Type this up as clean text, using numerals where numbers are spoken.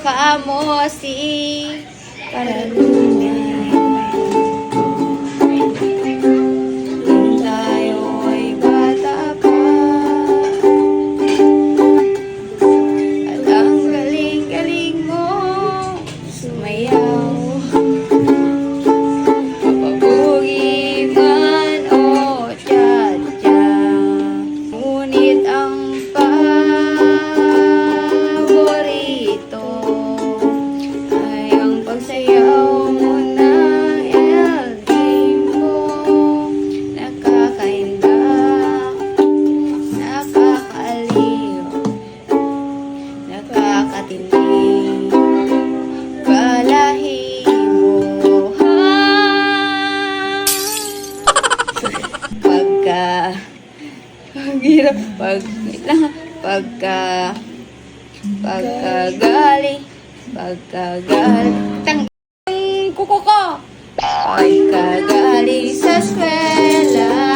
Kaamo si Karalungan. Nung tayo'y bata pa, at ang galing-galing mo sumayaw. Papabugi man o tiyatya, ngunit ang paborito ay ang pagsayaw mo ng El Limbo. Nakakainda, nakakaaliw, nakakatindi, balahibo. Pagkagaling, kuko ko. Pagkagaling sa eskwela,